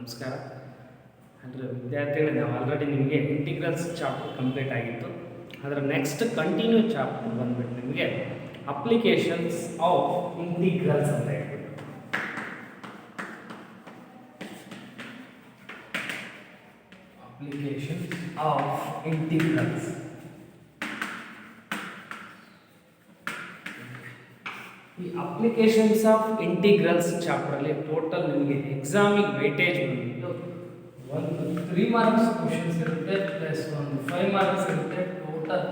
ನಮಸ್ಕಾರ. ಅಂದರೆ ವಿದ್ಯಾರ್ಥಿಗಳೇ, ನಾವು ಆಲ್ರೆಡಿ ನಿಮಗೆ ಇಂಟಿಗ್ರಲ್ಸ್ ಚಾಪ್ಟರ್ ಕಂಪ್ಲೀಟ್ ಆಗಿತ್ತು. ಅದರ ನೆಕ್ಸ್ಟ್ ಕಂಟಿನ್ಯೂ ಚಾಪ್ಟರ್ ಬಂದ್ಬಿಟ್ಟು ನಿಮಗೆ ಅಪ್ಲಿಕೇಶನ್ಸ್ ಆಫ್ ಇಂಟಿಗ್ರಲ್ಸ್ ಅಂತ ಹೇಳ್ಬಿಟ್ಟು. Applications of integrals. ಈ ಅಪ್ಲಿಕೇಶನ್ಸ್ ಆಫ್ ಇಂಟಿಗ್ರಲ್ಸ್ ಚಾಪ್ಟರಲ್ಲಿ ಟೋಟಲ್ ನಿಮಗೆ ಎಕ್ಸಾಮಿಗೆ ವೇಟೇಜ್ ಬಂದ್ಬಿಟ್ಟು ಒಂದು 3 ಮಾರ್ಕ್ಸ್ ಕ್ವಶನ್ಸ್ ಇರುತ್ತೆ, ಪ್ಲಸ್ ಒಂದು 5 ಮಾರ್ಕ್ಸ್ ಇರುತ್ತೆ. ಟೋಟಲ್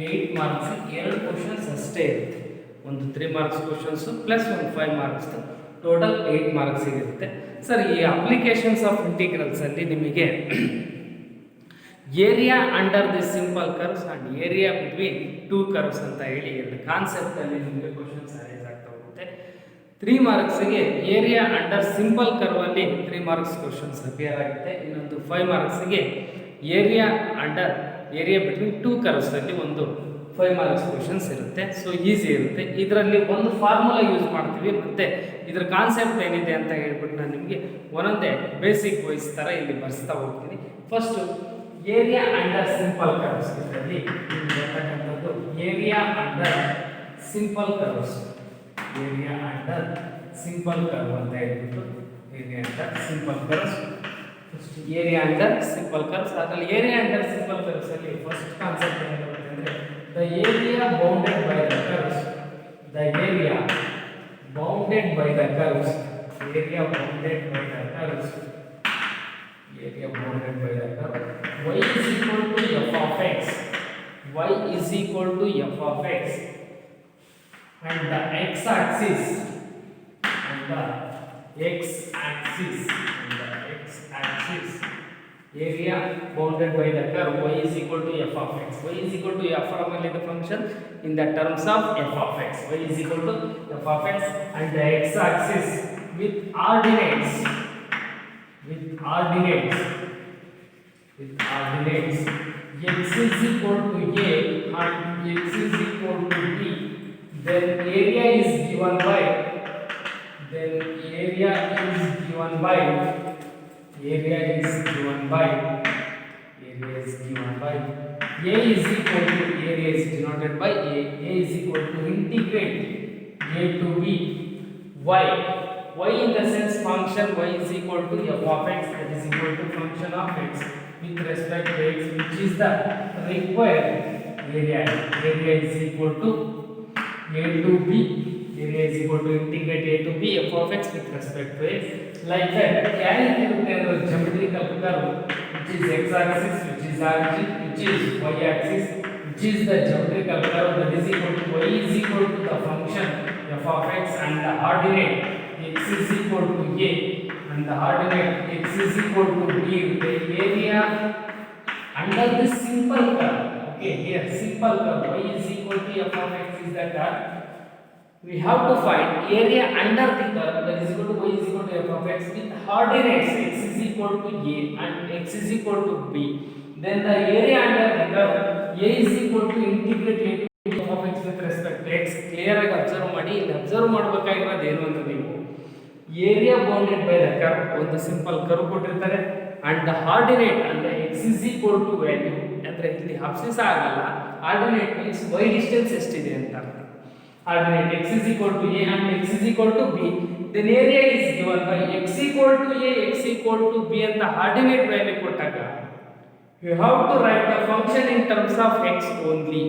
8 ಮಾರ್ಕ್ಸ್, 2 ಕ್ವಶನ್ಸ್ ಅಷ್ಟೇ ಇರುತ್ತೆ. ಒಂದು 3 ಮಾರ್ಕ್ಸ್ ಕ್ವಶನ್ಸು ಪ್ಲಸ್ ಒಂದು 5 ಮಾರ್ಕ್ಸ್, ಟೋಟಲ್ 8 ಮಾರ್ಕ್ಸ್ ಇರುತ್ತೆ. ಸರ್, ಈ ಅಪ್ಲಿಕೇಶನ್ಸ್ ಆಫ್ ಇಂಟಿಗ್ರಲ್ಸಲ್ಲಿ ನಿಮಗೆ area under the simple curves and area between 2 curves ಅಂತ ಹೇಳಿ ಎರಡು ಕಾನ್ಸೆಪ್ಟಲ್ಲಿ ನಿಮಗೆ ಕ್ವಶನ್ಸ್ ಅರೇಂಜ್ ಆಗ್ತಾ ಹೋಗುತ್ತೆ. 3 ಮಾರ್ಕ್ಸ್ಗೆ ಏರಿಯಾ ಅಂಡರ್ ಸಿಂಪಲ್ ಕರ್ವಲ್ಲಿ 3 ಮಾರ್ಕ್ಸ್ ಕ್ವಶನ್ಸ್ ಅಪಿಯರ್ ಆಗುತ್ತೆ. ಇನ್ನೊಂದು 5 ಮಾರ್ಕ್ಸ್ಗೆ ಏರಿಯಾ ಬಿಟ್ವೀನ್ 2 ಕರ್ವ್ಸಲ್ಲಿ ಒಂದು 5 ಮಾರ್ಕ್ಸ್ ಕ್ವಶನ್ಸ್ ಇರುತ್ತೆ. ಸೊ ಈಸಿ ಇರುತ್ತೆ. ಇದರಲ್ಲಿ ಒಂದು ಫಾರ್ಮುಲಾ ಯೂಸ್ ಮಾಡ್ತೀವಿ, ಮತ್ತು ಇದ್ರ ಕಾನ್ಸೆಪ್ಟ್ ಏನಿದೆ ಅಂತ ಹೇಳ್ಬಿಟ್ಟು ನಾನು ನಿಮಗೆ ಒಂದೊಂದೇ ಬೇಸಿಕ್ ವೈಸ್ ಥರ ಇಲ್ಲಿ ಬರ್ಸ್ತಾ ಹೋಗ್ತೀನಿ. First area under simple curves. ಇದರಲ್ಲಿ ಬರ್ತಕ್ಕಂಥದ್ದು area under simple curves. Area under simple curve ಅಂತ ಹೇಳ್ಬಿಟ್ಟು area under simple curves. First area under simple curves. ಅದರಲ್ಲಿ ಏರಿಯಾ ಅಂಡರ್ ಸಿಂಪಲ್ ಕರ್ವ್ಸ್ ಅಲ್ಲಿ ಫಸ್ಟ್ ಕಾನ್ಸೆಪ್ಟ್ ಏನಿರುತ್ತೆ ಅಂದರೆ the area bounded by the curves. The area bounded by the curves. Area bounded by the curves. Area bounded by the curve y is equal to f of x. Y is equal to f of x, and the x axis area bounded by the curve y is equal to f of x. Y is equal to f formally the function in the terms of f of x. Y is equal to f of x, and the x axis with ordinates x is equal to a and x is equal to b. Then area is given by a is equal to area is denoted by a is equal to integrate a to b y in the sense function y is equal to f of x, that is equal to function of x with respect to x, which is the required area. Area is equal to a to b. Area is equal to integrate a to b f of x with respect to x. Like that, carrying the geometrical curve, which is x axis, which is origin, which is y axis, which is the geometrical curve, that is equal to y is equal to the function f of x, and the ordinate x is equal to a, and the ordinate x is equal to b. The area under this simple curve, okay, here simple curve y is equal to f of x is the curve. We have to find area under the curve, that is equal to y is equal to f of x with ordinates x is equal to a and x is equal to b. Then the area under the curve a is equal to integrate a to b of x with respect to x. Clear ಆಗಿ observe ಮಾಡಿ. ಇಲ್ಲಿ observe ಮಾಡಬೇಕಾಗಿರೋದು ಏನು ಅಂದ್ರೆ ನೀವು area bounded by the curve, ಒಂದು simple curve ಕೊಟ್ಟಿರ್ತಾರೆ, and the ordinate ಅಂದ್ರೆ x is equal to value ಅಂದ್ರೆ ಇಲ್ಲಿ ಅಬ್ಸಿಸ್ ಆಗಲ್ಲ. ಆರ್ಡಿನೇಟ್ ಮೀನ್ಸ್ y ಡಿಸ್ಟೆನ್ಸ್ ಎಷ್ಟಿದೆ ಅಂತ ಅರ್ಥ. Ordinate x is equal to a and x is equal to b. then area is given by x equal to a, x equal to b ಅಂತ ordinate value ಕೊಟ್ಟಾಗ you have to write the function in terms of x only.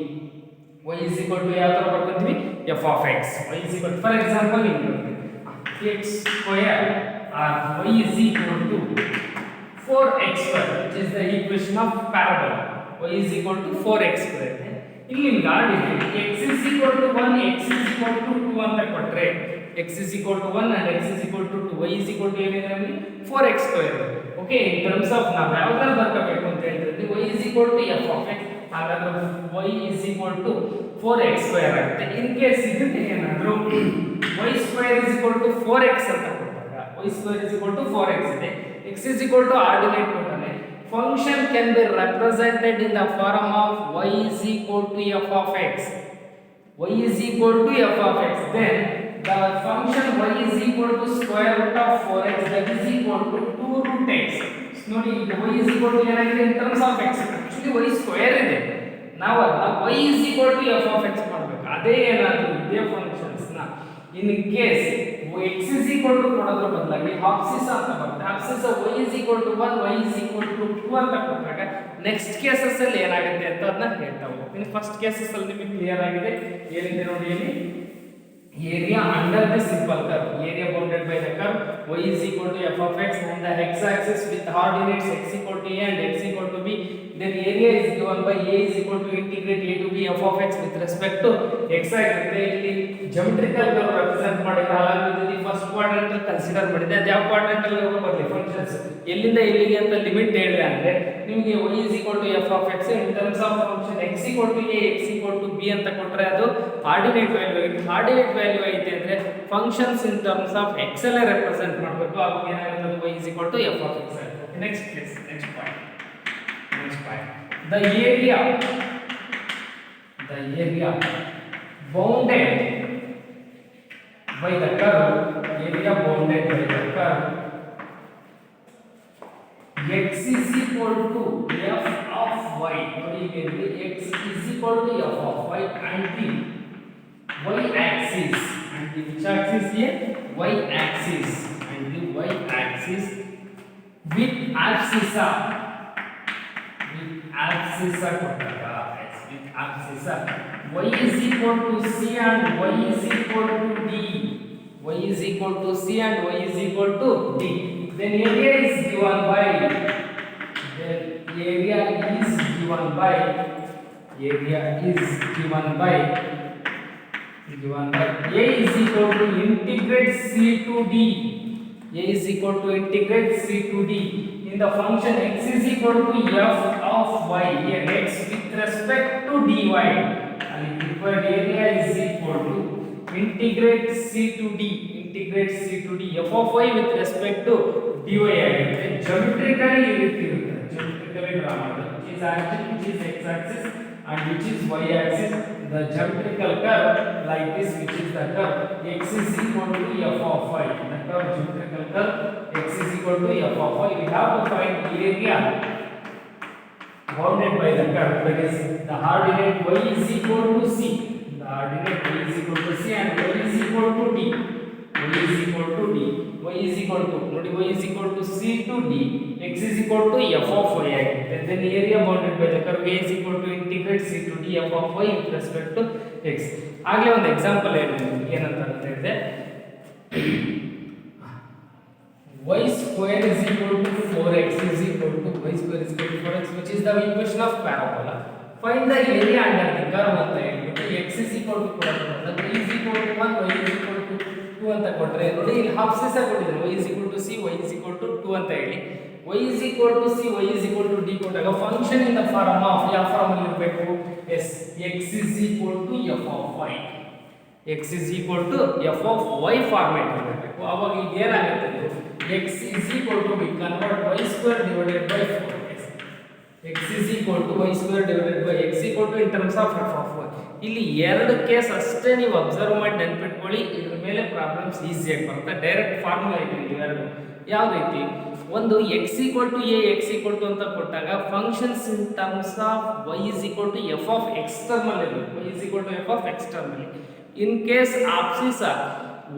y is equal to ಯಾವ ತರ ಬರ್ಕೊಂತೀವಿ, f of x. y is equal to, for example, x square or y is equal to 4x square, which is the equation of parabola. y is equal to 4x square. ಇಲ್ಲಿ ನಿಮಗೆ ordinate x is equal to 1, x is equal to 2 ಅಂತ ಕೊಟ್ರೆ x is equal to 1 and x is equal to 2, y is equal to ಏನಿದೆ ನಮಗೆ 4x square. Okay, in terms of ನಾವು ಯಾವ್ದಾರು ಬರ್ಕೋಬೇಕು ಅಂತ ಹೇಳಿದ್ರೆ y is equal to f of x, ಹಾಗಾದ್ರೆ y is equal to 4x square ಆಗುತ್ತೆ. In case ಇದಕ್ಕೆ ಏನಾದರೂ y square is equal to 4x ಅಂತ ಕೊಟ್ಟಾಗ y square is equal to 4x ಇದೆ, x is equal to ordinate ಕೊಟ್ಟಾನೆ, function can be represented in the form of y is equal to f of x. y is equal to f of x, then the function y is equal to square root of 4x, that is equal equal to 2 root x. ನೋಡಿ ಈಗ y is equal to ಏನಾಗಿದೆ in terms of x. actually y square ಇದೆ. ನಾವು ಅದನ್ನ y is equal to f of x ಮಾಡಬೇಕು. ಅದೇ ಏನಾದರೂ ಇದೇ ಫಂಕ್ಷನ್ಸ್ ನ in case x is equal to ಕೊಡೋದ್ರ ಬದಲಾಗಿ ಆಬ್ಸಿಸ್ ಅಂತ ಬರುತ್ತೆ. ಆಬ್ಸಿಸ್ y is equal to 1, y is equal to 2 ಅಂತ ಕೊಟ್ಟಾಗ ನೆಕ್ಸ್ಟ್ ಕೇಸಸ್ ಅಲ್ಲಿ ಏನಾಗುತ್ತೆ ಅಂತ ಅದನ್ನ ಹೇಳ್ತಾ ಹೋಗ್ತೀನಿ. ಫಸ್ಟ್ ಕೇಸಸ್ ಅಲ್ಲಿ ನಿಮಗೆ ಕ್ಲಿಯರ್ ಆಗಿದೆ. ಏನಿದೆ ನೋಡಿ ಇಲ್ಲಿ area under the simple curve, area bounded by the curve y is equal to f of x and the x axis with ordinates x equal to a and x equal to b. Then area is given by a is equal to integrate a to b f of x with respect to x ಆಗಿರುತ್ತೆ. ಇಲ್ಲಿ geometrical curve represent ಮಾಡಿದ್ರೆ ಹಾಗಾಗಿ first quadrant ಅಲ್ಲಿ consider ಮಾಡಿದೆ. ಅದು ಯಾವ quadrant ಅಲ್ಲಿ ಬರಲಿ ಫಂಕ್ಷನ್ಸ್ ಎಲ್ಲಿಂದ ಎಲ್ಲಿಗೆ ಅಂತ ಲಿಮಿಟ್ ಹೇಳಿದೆ ಅಂದ್ರೆ ನಿಮಗೆ y is equal to f of x in terms of function x equal to a x equal to b ಅಂತ ಕೊಟ್ರೆ ಅದು ಆರ್ಡಿನೇಟ್ ವ್ಯಾಲ್ಯೂ ಆಗಿದೆ. ಆರ್ಡಿನೇಟ್ ವ್ಯಾಲ್ಯೂ ಐತೆ ಅಂದ್ರೆ functions in terms of x ಅಲ್ಲೇ ರೆಪ್ರೆಸೆಂಟ್ ಮಾಡಬೇಕು. ಆಗ ಏನಾಗುತ್ತೆ ಅದು y is equal to f of x ಆಗುತ್ತೆ. Next case, next point. The area bounded by the curve, area bounded by the curve x is equal to f of y. x is equal to f of y and the y axis, and the which axis here? Y axis, and the y axis with abscissa ಕೊಟ್ಟಾಗ with abscissa y is equal to c and y is equal to d, y is equal to c and y is equal to d. Then area is given by a is equal to integrate c to d. a is equal to integrate c to d in the function x is equal to f of y. Here x with respect to dy, and required area is equal to integrate c to d f of y with respect to dy ಆಗುತ್ತೆ. geometrically geometrically draw ಮಾಡೋದು which is axis, which is x axis and which is y axis. The geometrical curve like this, which is the curve x is equal to f of y. The curve geometrical curve x is equal to f of y. We have to find area bounded by the curve, that is the ordinate y is equal to c. The ordinate y is equal to c and y is equal to d. y is equal to d. y is equal to ನೋಡಿ y is equal to c to d. x is equal to f of y ಆಗುತ್ತೆ. Then area bounded by the curve a is equal to integrate c to d f of y with respect to x. ಆಗಲೇ ಒಂದು example ಏನಂತ ಹೇಳಿದೆ, y square is equal to 4x is equal to y square is equal to 4x, which is the equation of parabola. Find the area under the curve ಅಂತ ಹೇಳ್ಬಿಟ್ಟು x is equal to y is equal to 1, y is equal to 2 ಅಂತ ಕೊಟ್ರೆ ನೋಡಿ ಇಲ್ಲಿ ಆಬ್ಸಿಸ್ ಕೊಟ್ಟಿದ್ದಾರೆ y is equal to c, y is equal to 2 ಅಂತ ಹೇಳಿ y is equal to c, y is equal to d ಕೊಟ್ಟಾಗ function in the form of ಯಾವ form ಅಲ್ಲಿ ಇರಬೇಕು? Yes x is equal to f of y, x is equal to f of y format ಇರಬೇಕು. ಅವಾಗ ಈಗ ಏನಾಗುತ್ತೆ, x is equal to we convert y square divided by 4x, x is equal to y square divided by x equal to in terms of f of y. ಇಲ್ಲಿ ಎರಡು case ಅಷ್ಟೇ ನೀವು observe ಮಾಡಿ ನೆನಪಿಟ್ಕೊಳ್ಳಿ, ಇದ್ರ ಮೇಲೆ ಪ್ರಾಬ್ಲಮ್ಸ್ ಈಸಿಯಾಗಿ ಬರುತ್ತೆ. Direct formula ಇದೆ ಇವೆರಡು. ಯಾವ ರೀತಿ? ಒಂದು x equal to a, x equal to ಅಂತ ಕೊಟ್ಟಾಗ functions in terms of y is equal to f of x ಟರ್ಮಲ್ಲಿ ಇರಬೇಕು, y is equal to f of x ಟರ್ಮಲ್ಲಿ. In case abscissa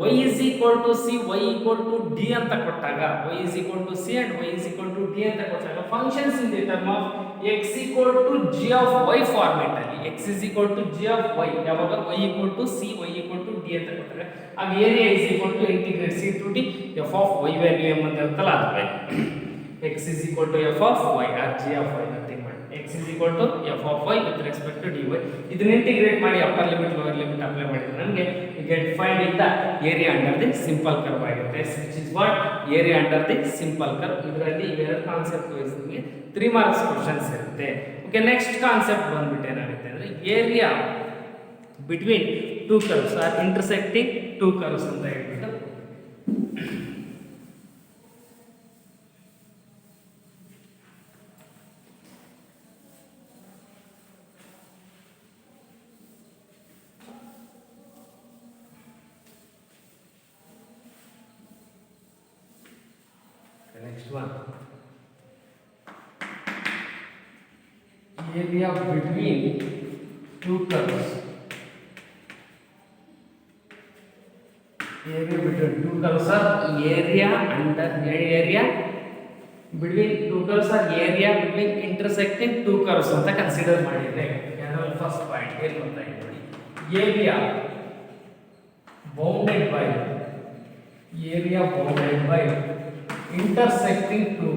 y is equal to c, y equal to d ಅಂತ ಕೊಟ್ಟಾಗ y is equal to c and y is equal to d ಅಂತ ಕೊಟ್ಟಾಗ functions in the term of x equal to g of y format ಅಲ್ಲಿ x is equal to g of y, ಯಾವಾಗ y equal to c, y equal to d ಅಂತ ಕೊಟ್ಟಾಗ ಆಗ area is equal to integrate c to d f of y value ಎಂಬಂತ ಇರುತ್ತಲ್ಲ ಅದು x is equal to f of y or g of y nothing ಮಾಡಿ x is equal to f of y with respect to dy. ಇದನ್ನ integrate ಮಾಡಿ upper limit lower limit apply ಮಾಡಿದ್ರೆ ನಮಗೆ get finding the area under the simple curve ಆಗುತ್ತೆ, which is what area under the simple curve. ಇದರಲ್ಲಿ ಇವೆರಡು concept wise ನಿಮಗೆ 3 marks questions ಇರುತ್ತೆ. Okay, next concept ಬಂದ್ಬಿಟ್ಟು ಏನಾಗುತ್ತೆ ಅಂದ್ರೆ area between two curves or intersecting two curves ಅಂತ ಹೇಳ್ಬಿಟ್ಟು next one. Area between two curves. Area between two curves are area between two curves are area between intersecting two curves ಅಂತ consider ಮಾಡಿದ್ರೆ ಅದರಲ್ಲಿ first point ಏನು ಅಂತ ನೋಡಿ. area bounded by intersecting two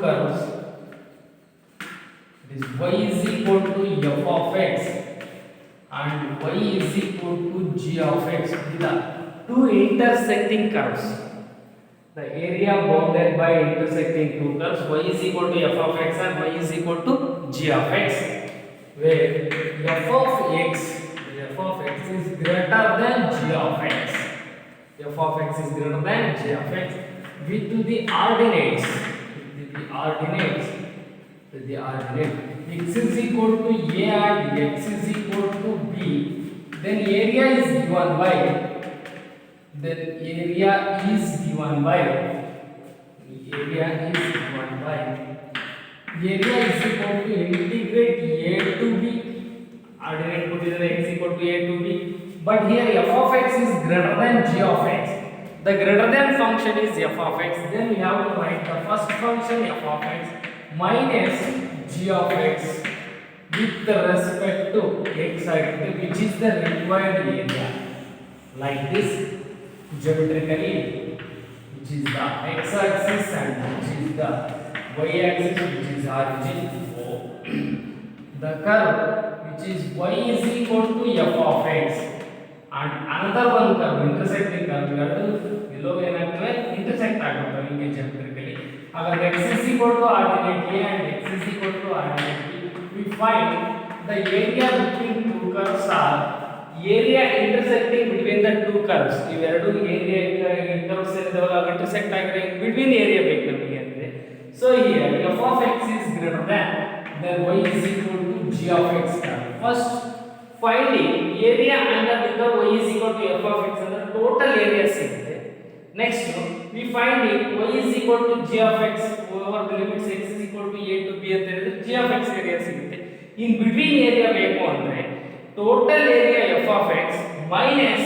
curves this y is equal to f of x and y is equal to g of x. The two intersecting curves, the area bounded by intersecting two curves, y is equal to f of x and y is equal to g of x, where f of x is greater than g of x. F of x is greater than g of x with the ordinates x is equal to a and x is equal to b. Then area is given by area is equal to integrate a to b. Ordinate put is x equal to a to b, but here f of x is greater than g of x. The greater than function is f of x. Then we have to write the first function f of x minus g of x with respect to x axis, which is the required area, like this geometrically, which is the x axis and which is the y axis, which is origin O. The curve which is y is equal to f of x and another one curve intersecting curve below ಏನಾಗ್ತವೆ intersect ಆಗುತ್ತೆ ಹಿಂಗೆ geometrically. Agar x is equal to ordinate a and x is equal to ordinate b, we find the area between two curves are area intersecting between the two curves. ಇವೆರಡು area curves ಇದಾವಲ್ಲ intersect ಆಗಿರೋ between area ಬೇಕು ನಮಗೆ ಅಂದ್ರೆ. So here f of x is greater than, then y is equal to g of x. First finding area under the curve y is equal to f of x ಅಂದ್ರೆ total area ಸಿಗುತ್ತೆ. Next we find y is equal to g of x over the limits x is equal to a to b ಅಂತ ಹೇಳಿದ್ರೆ g of x area ಸಿಗುತ್ತೆ. In between area ಬೇಕು ಅಂದ್ರೆ total area f of x minus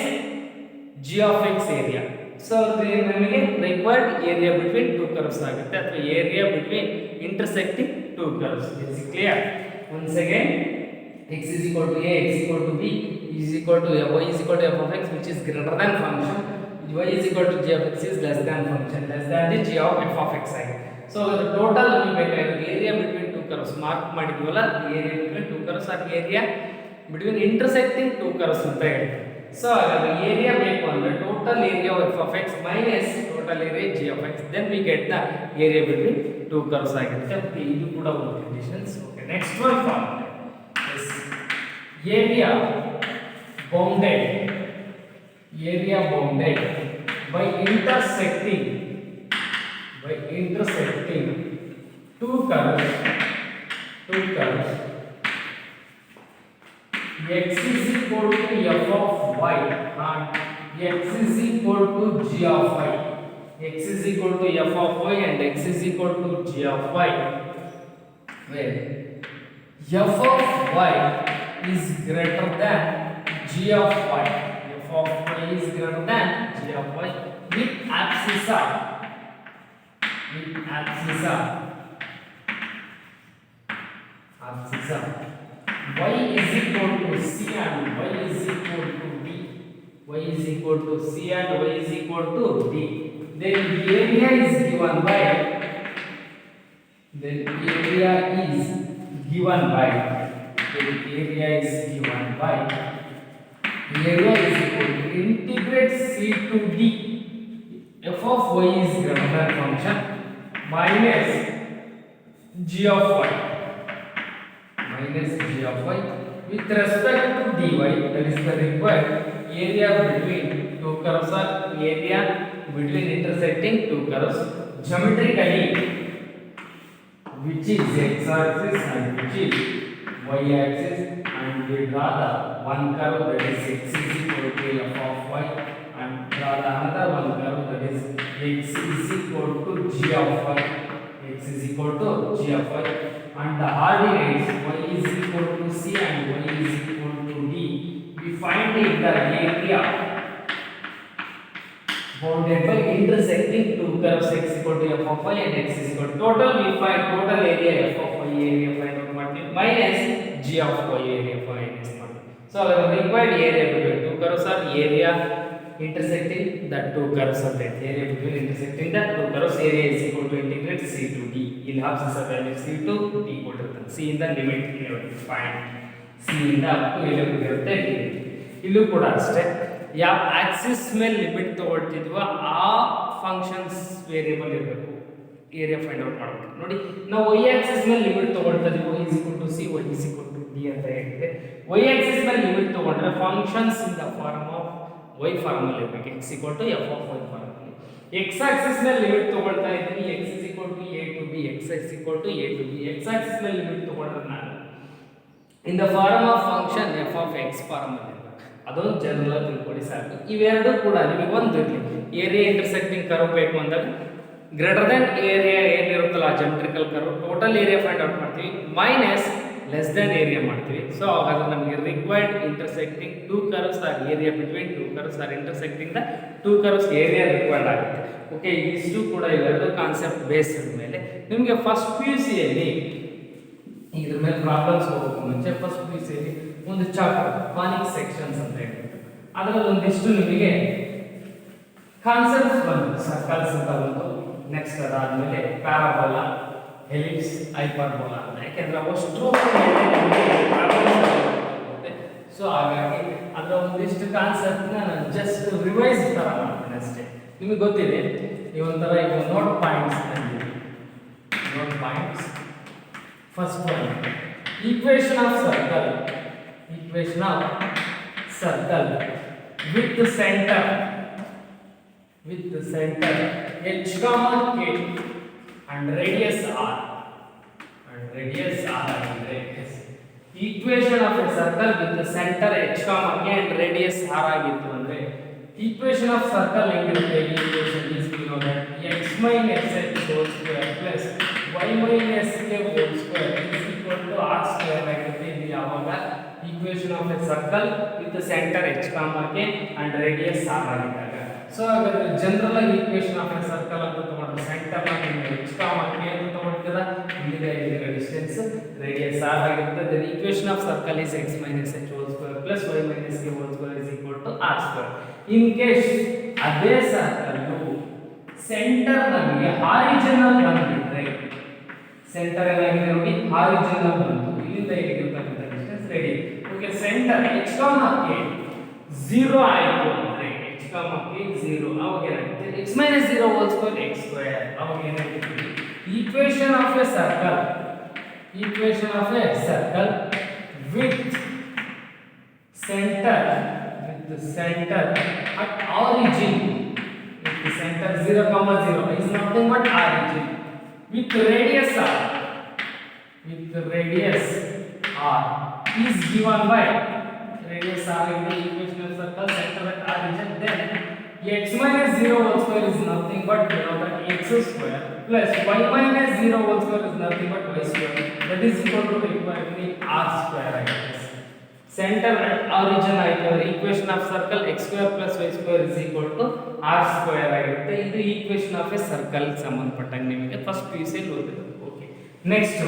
g of x area. So ನಮಗೆ required area between two curves ಆಗುತ್ತೆ ಅಥವಾ area between intersecting two curves. Is it clear? Once again, x is equal to a, x is equal to b, is equal to y is equal to f of x, which is greater than function, y is equal to g of x is less than function, less than the g of f of x ಆಗಿದೆ. So the total ನಮಗೆ ಬೇಕಾಗಿರೋದು area between two curves mark ಮಾಡಿದ್ವಲ್ಲ, area between two curves or area between intersecting two curves ಅಂತ ಹೇಳ್ತೀವಿ. So ಹಾಗಾದ್ರೆ area ಬೇಕು ಅಂದ್ರೆ total area of f of x minus total area g of x, then we get the area between two curves ಆಗುತ್ತೆ. Okay, ಇದು ಕೂಡ ಒಂದು conditions. Okay, next one formula is area bounded by intersecting two curves x is equal to f of y and x is equal to g of y. X is equal to f of y and x is equal to g of y, where f of y is greater than g of y. F of y is greater than g of y with abscissa y is equal to c and y is equal to d. Y is equal to c and y is equal to d. Then the area is given by area is equal to integrate c to d. F of y is greater than function minus g of y with respect to dy, that is the required area between two curves or area between intersecting two curves geometrically, which is x axis and which is y axis, and we draw the one curve that is x is equal to f of y and draw the another one curve, that is x is equal to g of y. X is equal to g of y, and the ordinates y is equal to c and y is equal to d. We find the area bounded by intersecting two curves x equal to f of y and x is equal to total. We find total area f of y area find out ಮಾಡ್ತೀವಿ minus g of y area find ಮಾಡ್ತೀವಿ. So our required area between two curves are area intersecting the two curves ಅಂತ ಇದೆ. area between intersecting the two curves area is equal to integrate c to d. ಇಲ್ಲಿ options are value c to d ಕೊಟ್ಟಿರ್ತಾರೆ. c ಇಂದ limit find c ಇಂದ up to 11 ಇರುತ್ತೆ. ಇಲ್ಲೂ ಕೂಡ ಅಷ್ಟೇ ಯಾವ ಆಕ್ಸಿಸ್ ಮೇಲೆ ಲಿಮಿಟ್ ತಗೊಳ್ತಿದ್ವೋ ಆ ಫಂಕ್ಷನ್ಸ್ ವೇರಿಯಬಲ್ ಇರಬೇಕು. ಏರಿಯಾ ಫೈಂಡ್ ಔಟ್ ಮಾಡಬೇಕು. ನೋಡಿ ನಾವು y ಆಕ್ಸಿಸ್ ಮೇಲೆ ಲಿಮಿಟ್ ತಗೊಳ್ತಾ ಇದೀವಿ y = c y = d ಅಂತ ಹೇಳಿದ್ರೆ y ಆಕ್ಸಿಸ್ ಮೇಲೆ ಲಿಮಿಟ್ ತಗೊಂಡ್ರೆ functions in the form of y form ಅಲ್ಲಿ ಇರಬೇಕು. x = f of y form ಅಲ್ಲಿ. x ಆಕ್ಸಿಸ್ ಮೇಲೆ ಲಿಮಿಟ್ ತಗೊಳ್ತಾ ಇದ್ದೀನಿ x = a to b x = a to b. x axis ಮೇಲೆ ಲಿಮಿಟ್ ತಗೊಂಡ್ರೆ ನಾನು in the form of function f of x form ಅಲ್ಲಿ ಅದೊಂದು ಜನರಲ್ ಆಗಿ ತಿಳ್ಕೊಳ್ಳಿ ಸಾಕು. ಇವೆರಡು ಕೂಡ ನಿಮಗೆ ಒಂದು ಇರಲಿ ಏರಿಯಾ ಇಂಟರ್ಸೆಕ್ಟಿಂಗ್ ಕರ್ವ್ ಬೇಕು ಅಂದಾಗ ಗ್ರೇಟರ್ ದೆನ್ ಏರಿಯಾ ಏನಿರುತ್ತಲ್ಲ geometrical curve total area find out ಮಾಡ್ತೀವಿ ಮೈನಸ್ ಲೆಸ್ ದೆನ್ ಏರಿಯಾ ಮಾಡ್ತೀವಿ. ಸೊ ಹಾಗಾದ್ರೆ ನಮಗೆ required intersecting two curves or area between two curves or intersecting the two curves area required ಆಗುತ್ತೆ. Okay, ಇಷ್ಟು ಕೂಡ ಇವೆರಡು concept based ಮೇಲೆ ನಿಮಗೆ ಫಸ್ಟ್ PUC ಯಲ್ಲಿ ಇದ್ರ ಮೇಲೆ ಪ್ರಾಬ್ಲಮ್ಸ್ ಹೋಗೋಕೆ ಮುಂಚೆ ಫಸ್ಟ್ PUC ಯಲ್ಲಿ ಒಂದು ಚಾಪ್ಟರ್ ಕಾನಿಕ್ ಸೆಕ್ಷನ್ಸ್ ಅಂತ ಹೇಳ್ತಾರೆ. ಅದರಲ್ಲಿ ಒಂದಿಷ್ಟು ನಿಮಗೆ ಕಾನ್ಸೆಪ್ಟ್ಸ್ ಬಂತು. ಸರ್ಕಲ್ಸ್ ಅಂತ ಬಂತು, ನೆಕ್ಸ್ಟ್ ಅದಾದ್ಮೇಲೆ ಪ್ಯಾರಾಬೋಲಾ, ಹೆಲಿಪ್ಸ್, ಹೈಪರ್ಬೋಲಾ ಅಂತ. ಯಾಕೆಂದ್ರೆ ಅಷ್ಟು ಸೊ ಹಾಗಾಗಿ ಅದರ ಒಂದಿಷ್ಟು ಕಾನ್ಸೆಪ್ಟ್ನ ನಾನು ಜಸ್ಟ್ ರಿವೈಸ್ ತರ ಮಾಡ್ತೀನಿ ಅಷ್ಟೇ. ನಿಮಗೆ ಗೊತ್ತಿದೆ ಈ ಒಂಥರ ಈಗ note points note points. First one equation of circle with the center h comma k and radius r ಆಗಿದೆ. equation of a circle with the center h comma k and radius r ಆಗಿತ್ತು ಅಂದ್ರೆ equation of circle ಹೆಂಗಿರುತ್ತೆ? equation is below that x minus h whole square plus y minus k whole square is equal to r square ಆಗಿರುತ್ತೆ. ಇದು ಯಾವಾಗ equation of a circle with the center h comma k and radius r ಆಗಿದ್ದಾಗ. So ಹಾಗಾದ್ರೆ general ಆಗಿ equation of a circle ಅಂತ ತಗೊಂಡ್ರೆ centre ನ h comma k ಅಂತ ತಗೊಳ್ತೀರಾ, ಇಲ್ಲಿದೆ ಡಿಸ್ಟೆನ್ಸ್ radius r ಆಗಿರುತ್ತೆ. then equation of circle is x minus h whole square plus y minus k whole square is equal to r square. in case ಅದೇ circle centre ನಮಗೆ ಹಾರಿಜಾನಲ್ ಬಂದಿದ್ರೆ, centre ಏನಾಗಿದೆ ನೋಡಿ ಹಾರಿಜಾನಲ್ ಬಂತು, ಇಲ್ಲಿಂದ ಇಲ್ಲಿರ್ತಕ್ಕಂಥ distance radius. Okay, centre h comma k 0 ಆಯಿತು ಅಂದ್ರೆ h comma k 0 ಅವಾಗ ಏನಾಗುತ್ತೆ x minus 0 whole square x square. ಅವಾಗ ಏನಾಗುತ್ತೆ equation of a circle with center at origin, with the center 0 comma 0 is nothing but origin with radius r is given by radius r in the equation of circle center at origin. then x minus 0 whole square is nothing but x square plus y minus 0 whole square is nothing but y square, that is equal to equality r square ಆಗಿದೆ. center at origin ಆಯ್ತಂದ್ರೆ equation of circle x square plus y square is equal to r square ಆಗಿರುತ್ತೆ. ಇದು equation of a circle ಸಂಬಂಧಪಟ್ಟಂಗೆ ನಿಮಗೆ first PUC ಅಲ್ಲಿ ಓದಿರೋದು. Okay, next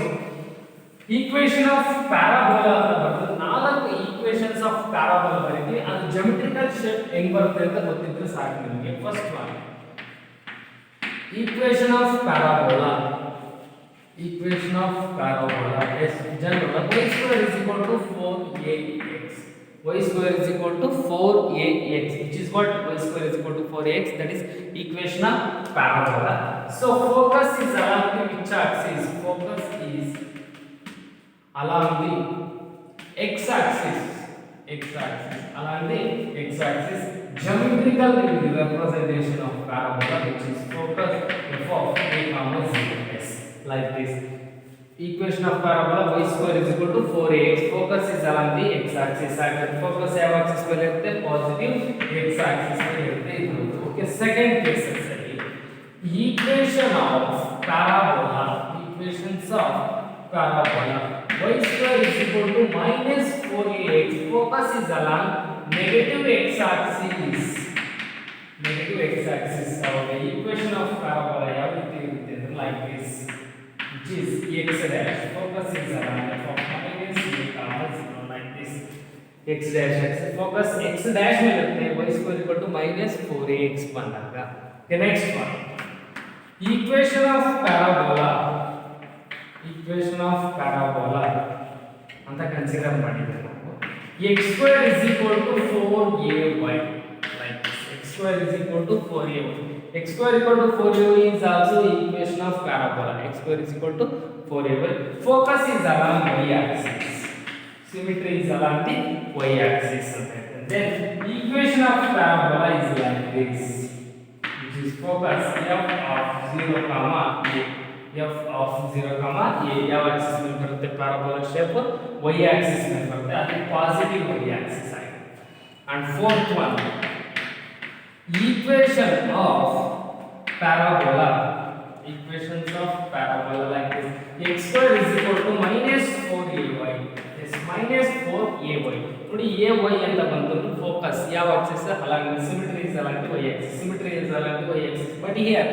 equation of parabola ಅಂತ ಬರ್ತದೆ. 4 ಈಕ್ವೇಷನ್ಸ್ ಆಫ್ ಪ್ಯಾರಾಬೋಲಾ ಬರೀತೀವಿ. ಅದು ಜಿಯೋಮೆಟ್ರಿಕಲ್ ಶೇಪ್ ಹೆಂಗ್ ಬರುತ್ತೆ ಅಂತ ಗೊತ್ತಿದ್ರೆ ಸಾಕು ನಿಮಗೆ. First one equation of parabola is general y square is equal to 4ax, which is what y square is equal to 4ax, that is equation of parabola. So focus is along the which axis? Focus is along the x axis, geometrical representation of parabola, which is focus f of a comma 0s, like this. equation of parabola y square is equal to 4ax. focus is along the x axis. focus ಯಾವ axis ಮೇಲೆ ಇರುತ್ತೆ? Positive x axis ಮೇಲೆ ಇರುತ್ತೆ. ಇದು second cases ಅಲ್ಲಿ equation of parabola equations of parabola y square is equal to minus 4ax. Focus is along negative x axis. Negative x axis. So the equation of parabola is like this, which is x dash. Focus is along f of minus a comma 0 like this. X dash x. Focus x dash में लगते हैं y square equal to minus 4ax बनेगा. The next one. Equation of parabola ಅಂತ consider ಮಾಡಿದ್ರೆ ನಾವು x square is equal to 4ay like this. X square is equal to 4ay. X square equal to 4ay is also equation of parabola. X square is equal to 4ay. Focus is along y axis. Symmetry is along the y axis. Then equation of parabola is like this, which is focus f of 0 comma a. f of 0 comma a ಯಾವ Axis ಮೇಲೆ ಬರುತ್ತೆ parabola shape y axis ಮೇಲೆ ಬರುತ್ತೆ ಅದು positive y Axis ಆಗಿದೆ. And fourth one equation of parabola like this. x square is equal to minus 4ay. Yes, minus 4ay. ನೋಡಿ ay ಅಂತ ಬಂತು ಫೋಕಸ್ ಯಾವ Axis along the symmetry is along the y axis. Symmetry is along the y axis. But here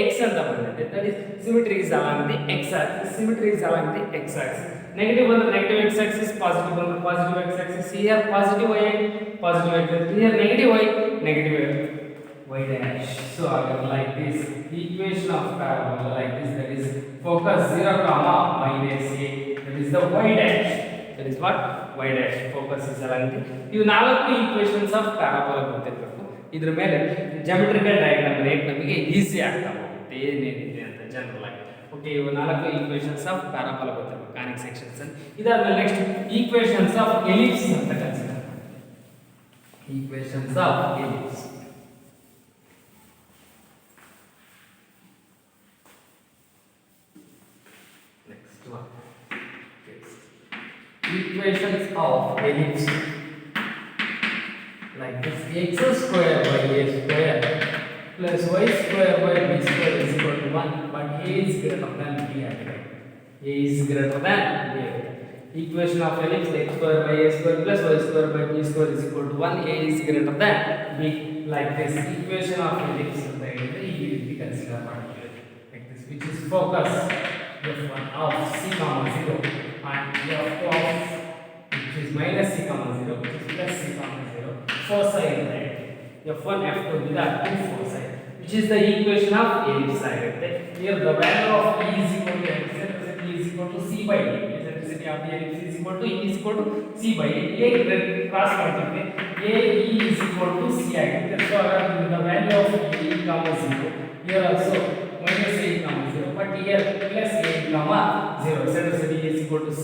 ax ಅಂತ ಬಂದಿದೆ. That is symmetry is along the x axis. Symmetry is along the x axis. Negative ಬಂದ್ರೆ negative x axis, positive ಬಂದ್ರೆ positive x axis. Here positive y axis. Here negative y dash. So like this equation of parabola like this, that is focus 0 comma minus a, that is the y dash. That is what y dash. Focus is along the ಇವು ನಾಲ್ಕು equations of parabola ಗೊತ್ತಿರಬೇಕು. ಇದರ ಮೇಲೆ geometrical diagram rate ನಮಗೆ easy ಆಗ್ತಾ ಹೋಗುತ್ತೆ ಏನೇನಿದೆ ಅಂತ ಜನರಲ್ ಆಗಿ. ಓಕೆ, ಇವು ನಾಲ್ಕು ಈಕ್ವೇಷನ್ಸ್ ಆಫ್ ಪ್ಯಾರಾಬೋಲಾ ಗೊತ್ತಿರಬೇಕು ಕಾನಿಕ್ ಸೆಕ್ಷನ್ಸ್. ಇದಾದ್ಮೇಲೆ ನೆಕ್ಸ್ಟ್ ಈಕ್ವೇಷನ್ಸ್ ಆಫ್ ಎಲಿಪ್ಸ್ ಅಂತ ಕನ್ಸಿಡರ್ ಮಾಡಿ. Equations of ellipse equations of ellipse like this. X square by a square plus y square by b square is equal to 1, but a is greater than b. A is greater than b. Equation of ellipse x square by a square plus y square by b square is equal to 1. A is greater than b like this. Equation of ellipse ಅಂತ ಹೇಳಿದ್ರೆ ಈ ರೀತಿ consider ಮಾಡ್ತೀವಿ like this, which is focus f1 of c comma 0 and f2 of which is minus c comma 0, which is plus c comma 0, foci right. f1 f2 with that two foci, which is the equation of ellipse ಆಗುತ್ತೆ. Here the value of E is equal to eccentricity is equal to c by d. Eccentricity of the ellipse is equal to E is equal to c by d. A cross ಮಾಡ್ತೀವಿ a E is equal to c ಆಗುತ್ತೆ. So the value of E comma 0. Here also minus a comma 0, but here plus a comma 0. Eccentricity is equal to c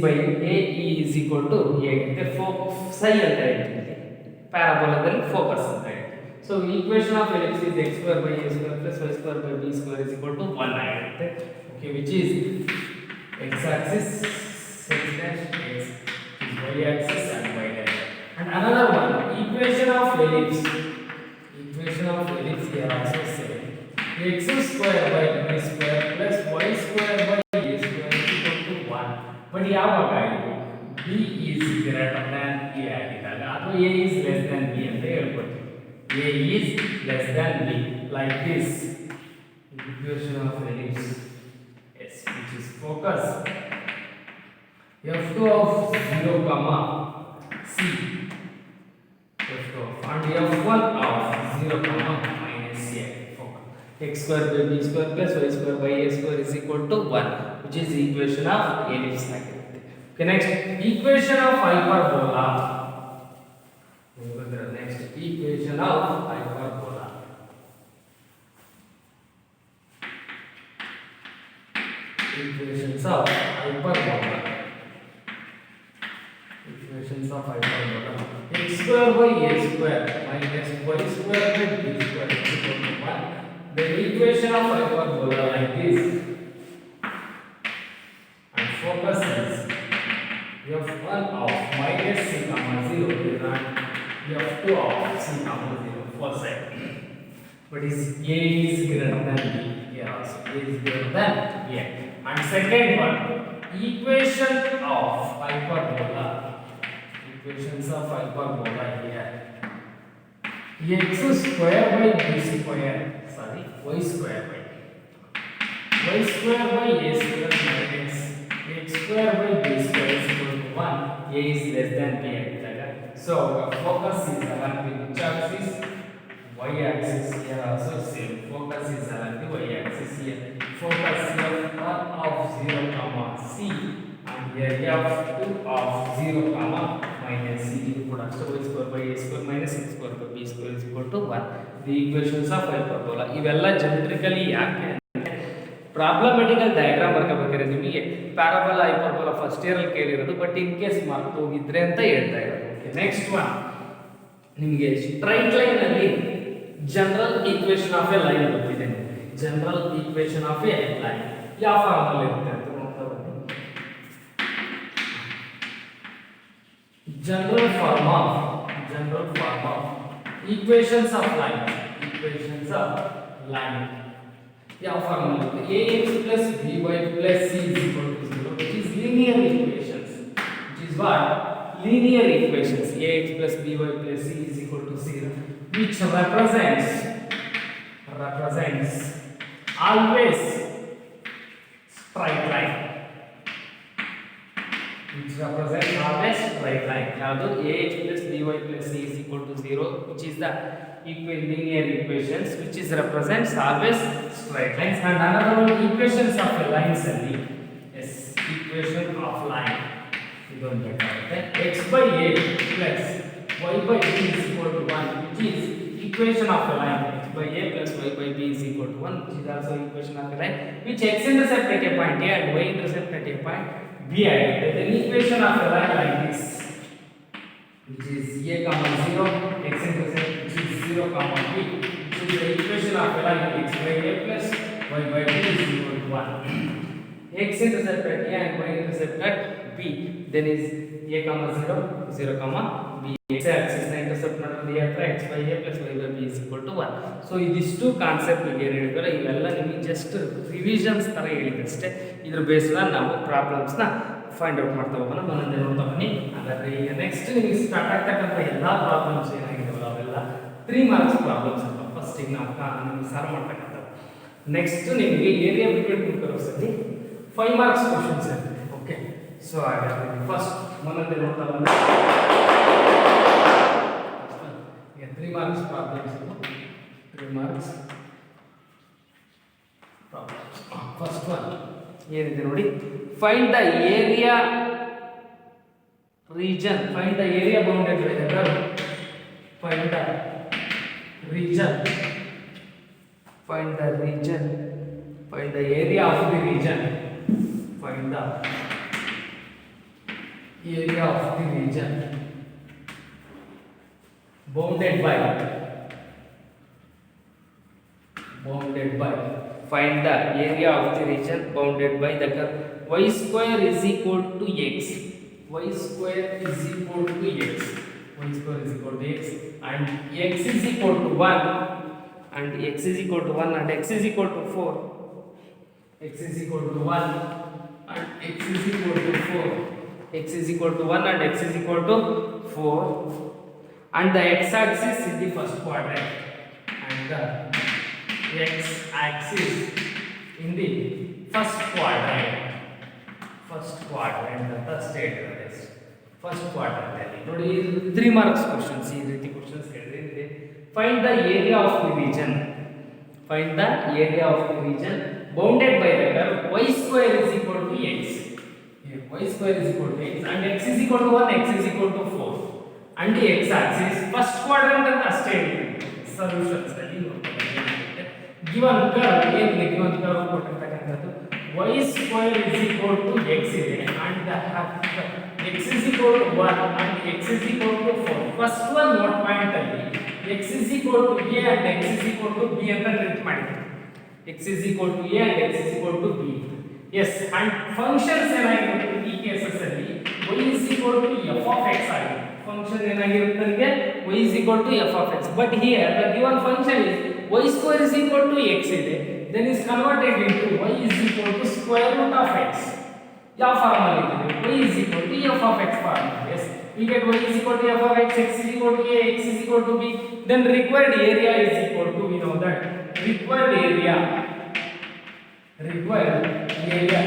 by a E is equal to a. Therefore psi ಅಂತ ಹೇಳ್ತೀವಿ ಪ್ಯಾರಾಬೋಲಾದಲ್ಲಿ focus ಅಂತ ಹೇಳ್ತೀವಿ. So equation of ellipse is x square by a square plus y square by b square is equal to 1 ಆಗುತ್ತೆ. Okay, which is x axis x dash x is y axis and y dash. And another one, equation of ellipse here also same. X square by b square plus y square by a square is equal to 1. But ಯಾವಾಗ ಇದು b is greater than a ಆಗಿದಾಗ ಅಥವಾ a is less than b ಅಂತ ಹೇಳ್ಕೊಳ್ತೀವಿ. a is less than b like this. Equation of ellipse yes, which is focus f2 of 0 comma c f2 and f1 of 0 comma minus c. X square by b square plus y square by a square is equal to 1, which is the equation of ellipse. Okay, next equation of hyperbola. Next equation of hyperbola. Equations of hyperbola. Equations of hyperbola. X square by a square minus y square by b square is equal to 1. The equation of hyperbola like this, and focus is f1 of minus c comma 0 and f2 of C comma 0 for side. But is A is greater than B? Here also A is greater than B. And second one, equation of hyperbola. Equations of hyperbola here. X square by B square. Sorry, Y square by a square minus x square by b square is equal to 1. A is less than b. So our focus is along the which axis? Y axis. Here also same. Focus is along the y axis here. Focus here of 0 comma c and area of 2 of 0 comma minus c. You put x square by a square minus x square by b square is equal to 1. The equations of hyperbola. ಇವೆಲ್ಲ geometrically ಯಾಕೆ ಪ್ರಾಬ್ಲಮೆಟಿಕಲ್ diagram ಬರ್ಕೋಬೇಕಾದ್ರೆ ನಿಮಗೆ parabola hyperbola first year ಅಲ್ಲಿ ಕೇಳಿರೋದು, but in case ಮರ್ತು ಹೋಗಿದ್ರೆ ಅಂತ ಹೇಳ್ತಾ ಇರೋದು. Okay, next one ನಿಮಗೆ ಸ್ಟ್ರೈಟ್ ಲೈನ್ ಅಲ್ಲಿ general equation of a line ಗೊತ್ತಿದೆ. General equation of a line ಯಾವ ಫಾರ್ಮ್ ಅಲ್ಲಿ ಇರುತ್ತೆ ಅಂತ ನೋಡ್ತಾ ಬನ್ನಿ. General form of equations of line. ಯಾವ ಫಾರ್ಮ್ ಅಲ್ಲಿ ಇರುತ್ತೆ? ax plus by plus c is equal to 0, which is linear equations. Which is what? Linear equations. ax plus by plus c is equal to 0, which represents always straight line. ಯಾವುದು? ax plus by plus c is equal to 0, which is the linear equations, which is represents always straight lines. And another one, equations of a lines ಅಲ್ಲಿ, yes, equation of line ಇದೊಂದು ಬೇಕಾಗುತ್ತೆ. x by a plus y by b is equal to 1, which is equation of a line. x by a plus y by b is equal to 1, which is also equation of a line, which x intercept at a point a and y intercept at a point b. The equation of a line like this, which is a comma 0, x intercept which is 0 comma b, which is the equation of a line x by a plus y by b is equal to 1. X intercept at a and y intercept at b, then is a comma 0, 0 comma b. X axis na intercept ಮಾಡೋದು ಹತ್ರ x by a plus y by b is equal to 1. So ಇದಿಷ್ಟು concept ಏನು ಹೇಳಿದ್ರೆ ಇವೆಲ್ಲ ನಿಮಗೆ just revisions ತರ ಹೇಳಿದಷ್ಟೇ. ಇದ್ರ based ನಾವು ಪ್ರಾಬ್ಲಮ್ಸ್ ನ ಫೈಂಡ್ ಔಟ್ ಮಾಡ್ತಾ ಹೋಗೋಣ. ಒಂದೊಂದೇ ನೋಡ್ತಾ ಬನ್ನಿ. ಹಾಗಾದ್ರೆ ಈಗ ನೆಕ್ಸ್ಟ್ ನಿಮಗೆ ಸ್ಟಾರ್ಟ್ ಆಗ್ತಕ್ಕಂಥ ಎಲ್ಲಾ ಪ್ರಾಬ್ಲಮ್ಸ್ ಏನಾಗಿದಾವಲ್ಲ ಅವೆಲ್ಲ 3 ಮಾರ್ಕ್ಸ್ ಪ್ರಾಬ್ಲಮ್ಸ್ ಅಂತ ಫಸ್ಟ್ ಈಗ ನಾವು ನಿಮಗೆ ಸಾಲ್ವ್ ಮಾಡ್ತಕ್ಕಂಥದ್ದು. ನೆಕ್ಸ್ಟ್ ನಿಮಗೆ ಏರಿಯಾ ಬಿಟ್ವೀನ್ ಟು ಕರ್ವ್ಸ್ ಅಲ್ಲಿ 5 ಮಾರ್ಕ್ಸ್ ಕ್ವೆಶ್ಚನ್ಸ್ ಇರುತ್ತೆ. ಓಕೆ, ಸೊ ಹಾಗಾದ್ರೆ ಫಸ್ಟ್ ಒಂದೊಂದೇ ನೋಡ್ತಾ ಬಂದ್ರೆ 3 marks problems. 3 marks problems. First one ಏನಿದೆ ನೋಡಿ, find the area region, find the area bounded by the curve, find the region, find the region, find the area of the region, find the area of the region bounded by find the area of the region bounded by the curve y square is equal to x, y square is equal to x, y square is equal to x, and x is equal to 1, and x is equal to 1, and x is equal to 4, x is equal to 1, and x is equal to 4, x is equal to 1, and x is equal to 4, and the x axis in the first quadrant and the x axis in the first quadrant ಅಂತ state ಇರುತ್ತೆ. First quadrant ಅಲ್ಲಿ ನೋಡಿ 3 marks questions ಈ ರೀತಿ questions ಕೇಳಿದ್ರೆ find the area of the region, find the area of the region bounded by the curve y square is equal to x, here y square is equal to x, and x is equal to 1, x is equal to 4, and the x axis first quadrant ಅಂತ ಅಷ್ಟೇ ಇದೆ. Solutions ಅಲ್ಲಿ given curve ಏನಿದೆ, given curve ಕೊಟ್ಟಿರ್ತಕ್ಕಂಥದ್ದು y square is equal to x ಇದೆ, and the x is equal to 1 and x is equal to 4. First one note point ಅಲ್ಲಿ x is equal to a and x is equal to b ಅಂತ treat ಮಾಡಿದ್ದೀವಿ. x is equal to a and x is equal to b. yes, and functions ಏನಾಗಿರುತ್ತೆ ಈ cases ಅಲ್ಲಿ y is equal to f of x ಆಗಿದೆ. Function ಏನಾಗಿರುತ್ತೆ ನನಗೆ y is equal to f of x. But here the given function is y square is equal to x ಇದೆ, then is converted into y is equal to square root of x. ಯಾವ form ಅಲ್ಲಿ ಇದೆ? y is equal to f of x form. Yes, we get y is equal to f of x, x is equal to a, x is equal to b. Then required area is equal to, we know that required area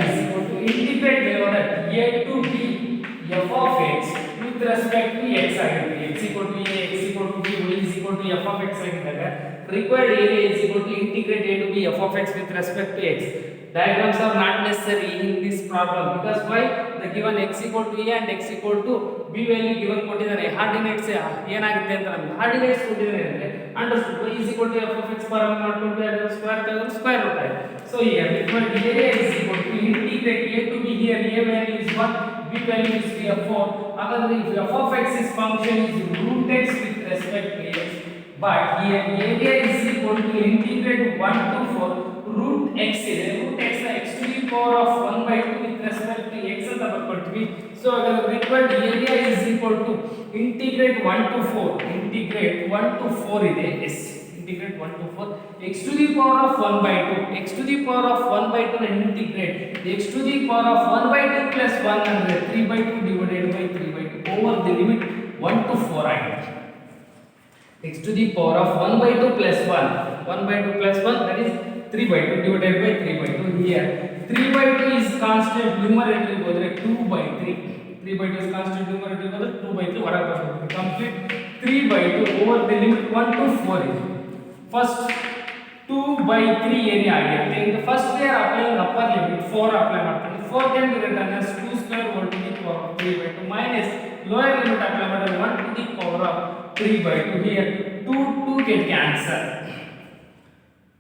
is equal to integrate, we know that a to b f of x with respect to x ಆಗಿದೆ. x equal to a, x equal to b, y is equal to f of x ಆಗಿದ್ದಾಗ required area is equal to integrate a to b f of x with respect to x. Diagrams are not necessary in this problem because why? The given x equal to a and x equal to b value given ಕೊಟ್ಟಿದ್ದಾರೆ. ಆರ್ಡಿನೇಟ್ಸ್ ಏನಾಗುತ್ತೆ ಅಂತ ನಮಗೆ ordinates ಕೊಟ್ಟಿದ್ದಾರೆ ಅಂದ್ರೆ understood y is equal to f of x form ಮಾಡ್ಕೊಂಡು ಅದರ square ತೆಗೆದ್ರೆ square root ಆಯ್ತು. So here required area is equal to integrate a to b. Here a value is 1, b value is 3 or 4. Again, if f of x is function is root x with respect to x, but here area is equal to integrate 1 to 4 root x ಇದೆ. root x ನ x to the power of 1 by 2 with respect to x ಅಂತ ಬರ್ಕೊಳ್ತೀವಿ. So again required area is equal to integrate 1 to 4 ಇದೆ. yes, integrate 1 to 4 x to the power of 1 by 2, x to the power of 1 by 2 and integrate x to the power of 1 by 2 plus 1 ಅಂದ್ರೆ 3 by 2 divided by 3 by 2 over the limit 1 to 4 ಆಗಿದೆ. x to the power of 1 by 2 plus 1 by 2 plus 1 that is 3 by 2 divided by 3 by 2. Here 3 by 2 is constant, numerator ಹೋದ್ರೆ 2 by 3, 3 by 2 is constant, numerator ಹೋದ್ರೆ 2 by 3 ಹೊರಗೆ ಬರುತ್ತೆ. Complete 3 by 2 over the limit 1 to 4 ಇದೆ. First 2 by 3 area ಆಗಿರುತ್ತೆ. In the first we are applying upper limit 4 apply ಮಾಡ್ತಾರೆ. 4 can be written as 2 square whole to the power of 3 by 2 minus lower limit apply ಮಾಡಿದ್ರೆ 1 to the power of 3 by 2. Here 2 get cancel.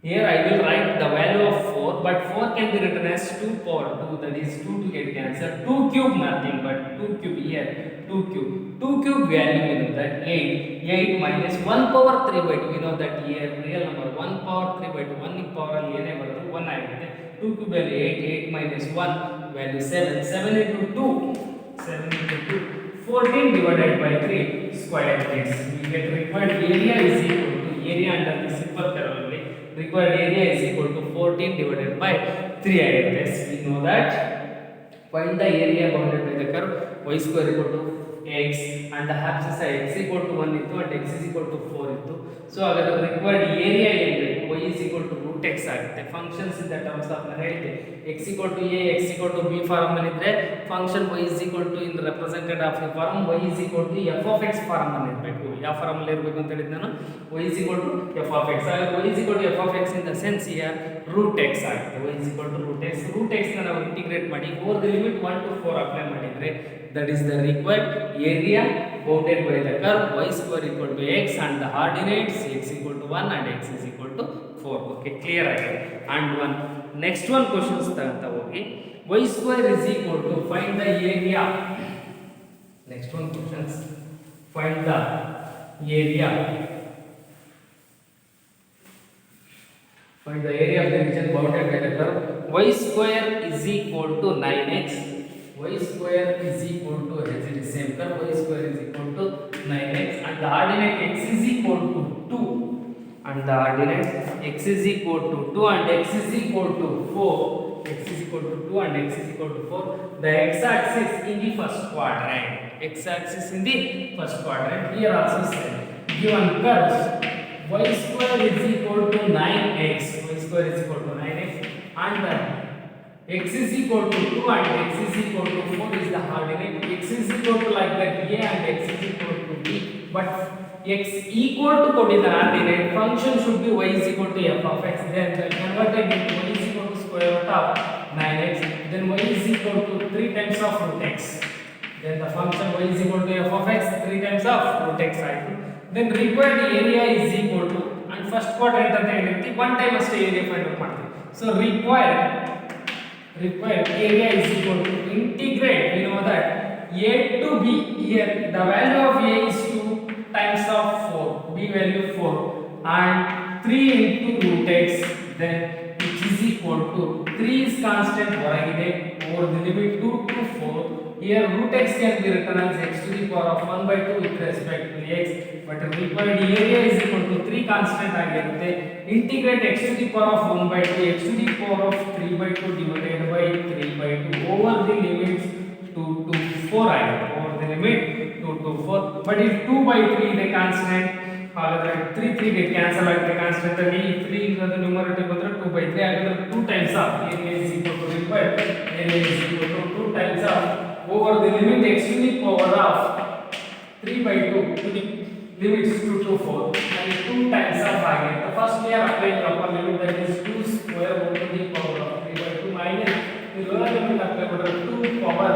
Here I will write the value of 4, but 4 can be written as 2 power 2, that is 2 to get cancelled. 2 cube nothing but 2 cube. Here 2 cube value we know that 8 minus 1 power 3 by 2, we know that here real number 1 power 3 by 2, 1 power ಅಲ್ಲಿ ಏನೇ ಬರುತ್ತೆ 1 ಆಗುತ್ತೆ. 2 cube value 8 minus 1 value 7 into 2 14 divided by 3 square means we get required area is equal to area under the simple parallel. Required area is equal to 14 divided by 3 items. We know that find the area bounded by the curve y square equal to x and the axis x equal to 1 ಇತ್ತು and x is equal to 4 ಇತ್ತು. So ಹಾಗಾದ್ರೆ required area ಏನಿದೆ y is equal to root x ಆಗುತ್ತೆ. Functions in the terms of ನಾನು ಹೇಳಿದೆ x equal to a, x equal to b form ಅಲ್ಲಿ ಇದ್ರೆ function y is equal to in represented of the form y is equal to f of x form ಅಲ್ಲಿ ಇರಬೇಕು. ಯಾವ form ಅಲ್ಲಿ ಇರಬೇಕು ಅಂತ ಹೇಳಿದ್ದೆ ನಾನು y is equal to f of x. ಹಾಗಾದ್ರೆ y is equal to f of x in the sense here root x ಆಗುತ್ತೆ. y is equal to root x ನ ನಾವು ಇಂಟಿಗ್ರೇಟ್ ಮಾಡಿ over the limit 1 to 4 apply ಮಾಡಿದ್ರೆ that is the required area bounded by the curve y square equal to x and the ordinates x equal to 1 and x is equal to 4. Okay, clear ಆಗಿದೆ. And one next one questions ತಗೊಂತ ಹೋಗಿ y square is equal to find the area. Next one questions find the area of the region bounded by the curve y square is equal to 9x. Y square is equal to as it is same curve y square is equal to 9x and the ordinate x is equal to 2 and the ordinate x is equal to 2 and x is equal to 4. X is equal to 2 and x is equal to 4. The x axis in the first quadrant. X axis in the first quadrant. Here also same. Given curves y square is equal to 9x. Y square is equal to 9x and x is equal to 2 and x is equal to 4 is the ordinate. X is equal to like that a and x is equal to b, but x equal to ಕೊಟ್ಟಿದ್ದಾರೆ ordinate. Function should be y is equal to f of x. Then converted into y is equal to square root of 9x. Then y is equal to 3 times of root x. Then the function y is equal to f of x 3 times of root x ಆಯಿತು. Then required area is equal to and first quadrant ಅಂತ ಹೇಳಿರ್ತೀವಿ one time ಅಷ್ಟೇ area find out ಮಾಡ್ತೀವಿ. So required area is equal to integrate, we know that a to b. Here the value of a is 2 times of 4, b value 4 and 3 into root x, then which is equal to 3 is constant ಹೊರಗಿದೆ over the limit 2 to 4 here root x can be written as x to the power of 1 by 2 with respect to x, but required area is equal to 3 constant ಆಗಿರುತ್ತೆ. Integrate x to the power of 1 by 2 x to the power of 3 by 2 divided by 3 by 2 over the limits 2 to 4 ಆಗಿದೆ. over the limit 2 to 4, but if 2 by 3 ಇದೆ constant, ಹಾಗಾದ್ರೆ 3 3 ಗೆ cancel ಆಗುತ್ತೆ constant ಅಲ್ಲಿ. 3 ಇರೋದು numerator ಬಂದ್ರೆ 2 by 3 ಹಾಗಾದ್ರೆ 2 times of area is equal to required area is equal to 2 times of over the limit x to the power of 3 by 2 to the limits 2 to 4 and 2 times of ಆಗಿದೆ. First we are applying upper limit, that is 2 square over the power of 3 by 2 minus the lower limit apply ಮಾಡಿದ್ರೆ 2 power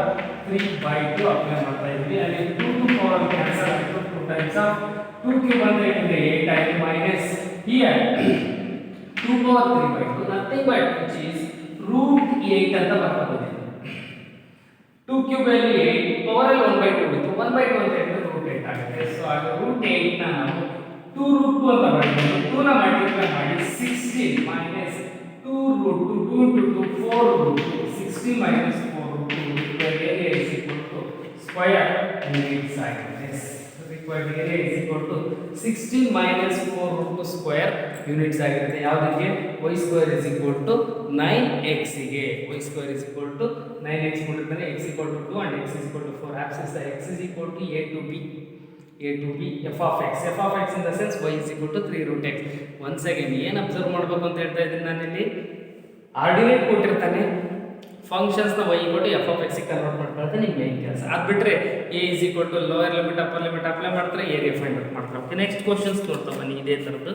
3 by 2 apply ಮಾಡ್ತಾ ಇದ್ವಿ. ಅಲ್ಲಿ 2 to power cancel ಆಗುತ್ತೆ. 2 times of 2 cube ಅಂದ್ರೆ ಇದೆ 8 ಆಗಿದೆ minus here 2 power 3 by 2 nothing but which is root 8 ಅಂತ ಬರ್ಕೊಳ್ಳೋದು. 2 cube ಅಲ್ಲಿ 8 power ಅಲ್ಲಿ 1 by 2 ಇತ್ತು. 1 by 2 ಅಂತ ಹೇಳಿದ್ರೆ root 8 ಆಗುತ್ತೆ. ಸೊ ಆಗ root 8 ನ ನಾವು 2 root 2 ಅಂತ ಬರೆಯಬಹುದು. 2 ನ ಮಲ್ಟಿಪ್ಲೈ ಮಾಡಿ 16 minus 2 root 2 2 into 2 4 root 2 16 minus 4 root 2 where area is equal to square units ಆಗಿದೆ. required area is equal to 16 minus 4 root 2 square units ಆಗಿರುತ್ತೆ. ಯಾವುದಕ್ಕೆ y square is equal to 9x ಗೆ y square is equal to 9x ಕೊಟ್ಟಿರ್ತಾನೆ. x equal to 2 and x is equal to 4. abscissa x is equal to a to b f of x in the sense y is equal to 3 root x. once again ಏನು observe ಮಾಡಬೇಕು ಅಂತ ಹೇಳ್ತಾ ಇದ್ದೀನಿ ನಾನು ಇಲ್ಲಿ, ordinate ಕೊಟ್ಟಿರ್ತಾನೆ, functions ನ y equal to f of x ಗೆ ಕನ್ವರ್ಟ್ ಮಾಡ್ಕೊಳ್ತಾ ನಿಮಗೆ ಏನು ಕೆಲಸ. ಅದು ಬಿಟ್ರೆ a is equal to lower limit upper limit apply ಮಾಡ್ತಾರೆ, ಏರಿಯಾ ಫೈಂಡ್ ಔಟ್ ಮಾಡ್ತಾರೆ. ಓಕೆ, ನೆಕ್ಸ್ಟ್ ಕ್ವೆಶ್ಚನ್ಸ್ ನೋಡ್ತಾ ಬನ್ನಿ ಇದೇ ತರದ್ದು.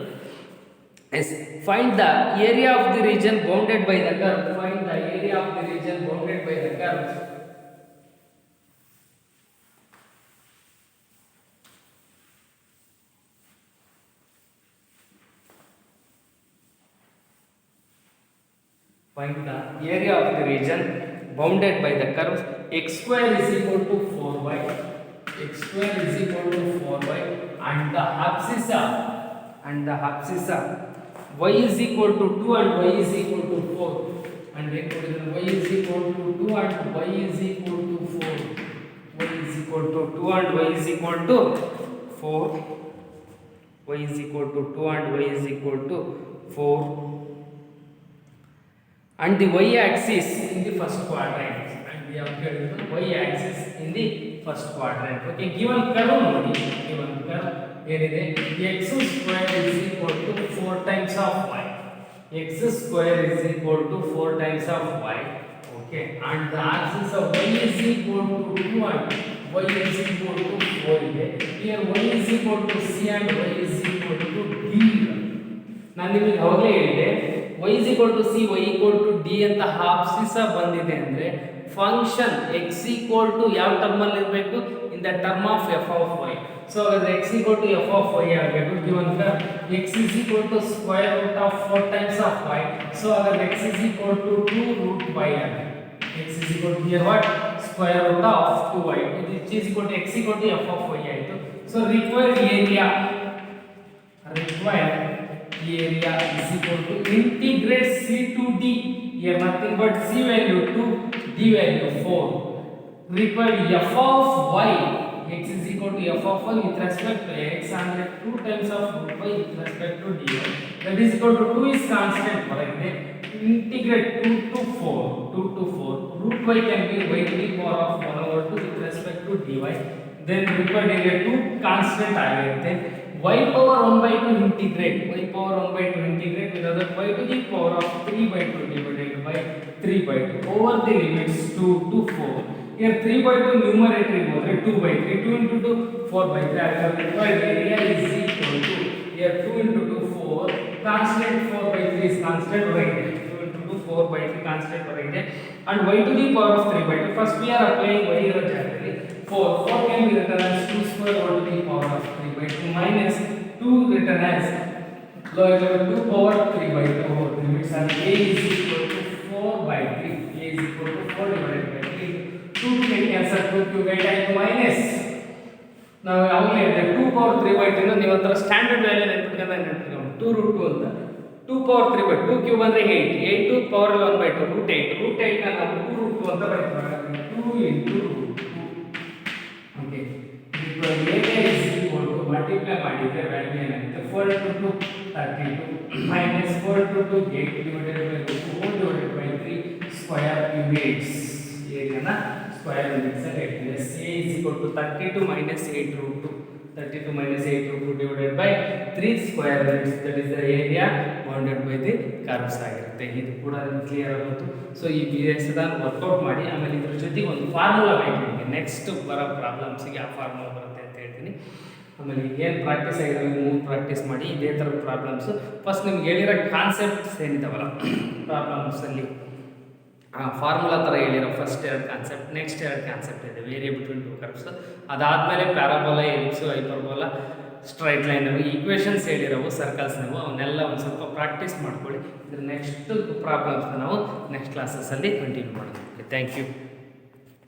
Yes, find the area of the region bounded by the curve. Find the area of the region bounded by the curve. Find the area of the region bounded by the curve x square is equal to 4y. X square is equal to 4y and the abscissa y is equal to 2 and y is equal to 4 and y is equal to 2 and y is equal to 4. y is equal to 2 and y is equal to 4. y is equal to 2 and y is equal to 4 and the y axis in the first quadrant, and we have given the y axis in the first quadrant. Okay, given curve ನೋಡಿ, given curve ಏನಿದೆ, x square is equal to 4 times of y. x square is equal to 4 times of y. Okay, and the axis of y is equal to 2 and y is equal to 4 ಇದೆ. Here y is equal to c and y is equal to d. ನಾನು ನಿಮಗೆ ಅವಾಗಲೇ ಹೇಳಿದೆ y is equal to c, y equal to d ಅಂತ abscissa ಬಂದಿದೆ ಅಂದ್ರೆ function x equal to ಯಾವ term ಅಲ್ಲಿ ಇರಬೇಕು, in the term of f of y. So ಹಾಗಾದ್ರೆ x equal to f of y ಆಗಬೇಕು. given that x is equal to square root of 4 times of y, so ಹಾಗಾದ್ರೆ x is equal to 2 root y ಆಗಬೇಕು. x is equal to here what, square root of 2y, which is equal to x equal to f of y ಆಯಿತು. so required area is equal to integrate c to d. Here nothing but c value 2, d value 4. Required f of y, x is equal to f of y with respect to x and 2 times of root y with respect to dy. That is equal to 2 is constant ಬರುತ್ತೆ. integrate 2 to 4. root y can be y to the power of 1 over 2 with respect to dy. Then required area 2 constant ಆಗಿರುತ್ತೆ. y power 1 by 2 integrate with other y to the power of 3 by 2 divided by 3 by 2 over the limits 2 to 4. Here 3 by 2 numerator is 2 by 3, 2 into 2 4 by 3. Required area is equal to, here 2 into 2 4, constant 4 by 3 is constant right, 2 into 2 4 by 3 constant right, and y to the power of 3 by 2. First we are applying y ಇರೋ ಜಾಗದಲ್ಲಿ 4 can be written as 2 square y to the power of 3 by 2 minus 2 written as lower level 2 power 3 by 2 over the limits, and a is equal to 4 by 3. a is equal to 4 divided by 3. 2 to get cancel, 2 cube and minus. ನಾವು ಯಾವಾಗಲೇ ಹೇಳಿದೆ 2 power 3 by 2 ನೀವು ಒಂಥರ standard value ನೆನಪಿಟ್ಕೊಂಡು 2 root 2 ಅಂತ 2 power 3 by 2 cube ಅಂದ್ರೆ 8, 8 to power 1 by 2 root 8 ನ ನಾವು 2 root 2 ಅಂತ ಬರೀತೀವಿ. 2 into root multiply ಮಾಡಿದರೆ ವ್ಯಾಲ್ಯೂ ಏನಾಗುತ್ತೆ 4 into 2 32 minus 4 into 2 8 divided by 2 whole divided by 3 square units. ಏರಿಯಾನ ಸ್ಕ್ವೇರ್ ಯೂನಿಟ್ಸ್ ಅಲ್ಲಿ ಹೇಳ್ತೀವಿ. A is equal to 32 minus 8 root 2. 32 minus 8 root 2 divided by 3 square units. That is the area bounded by the curves ಆಗಿರುತ್ತೆ. ಇದು ಕೂಡ clear ಆಗುತ್ತೆ. So ಈ BS workout ಮಾಡಿ ಆಮೇಲೆ ಇದ್ರ ಜೊತೆಗೆ ಒಂದು ಫಾರ್ಮುಲಾ ಬೇಕು ನಿಮಗೆ. ನೆಕ್ಸ್ಟ್ ಬರೋ ಪ್ರಾಬ್ಲಮ್ಸ್ಗೆ ಆ ಫಾರ್ಮುಲಾ ಬರುತ್ತೆ ಅಂತ ಹೇಳ್ತೀನಿ. ಆಮೇಲೆ ಏನು ಪ್ರಾಕ್ಟೀಸ್ ಆಗಿದಾವೆ 3 ಪ್ರಾಕ್ಟೀಸ್ ಮಾಡಿ ಇದೇ ಥರದ ಪ್ರಾಬ್ಲಮ್ಸು. ಫಸ್ಟ್ ನಿಮ್ಗೆ ಹೇಳಿರೋ ಕಾನ್ಸೆಪ್ಟ್ಸ್ ಏನಿದಾವಲ್ಲ ಪ್ರಾಬ್ಲಮ್ಸಲ್ಲಿ ಫಾರ್ಮುಲಾ ಥರ ಹೇಳಿರೋ ಫಸ್ಟ್ 2 ಕಾನ್ಸೆಪ್ಟ್, ನೆಕ್ಸ್ಟ್ 2 ಕಾನ್ಸೆಪ್ಟ್ ಇದೆ ವೇರಿಯ ಬಿಟ್ವೀನ್ 2 ಕರ್ವ್ಸ್. ಅದಾದಮೇಲೆ parabola, ellipse, hyperbola, straight line equations ಹೇಳಿರೋವು, ಸರ್ಕಲ್ಸ್ ನಾವು ಅವನ್ನೆಲ್ಲ ಒಂದು ಸ್ವಲ್ಪ ಪ್ರಾಕ್ಟೀಸ್ ಮಾಡ್ಕೊಳ್ಳಿ. ಇದ್ರ ನೆಕ್ಸ್ಟ್ ಪ್ರಾಬ್ಲಮ್ಸ್ನ ನಾವು ನೆಕ್ಸ್ಟ್ ಕ್ಲಾಸಸ್ಸಲ್ಲಿ ಕಂಟಿನ್ಯೂ ಮಾಡೋಣ. Thank you.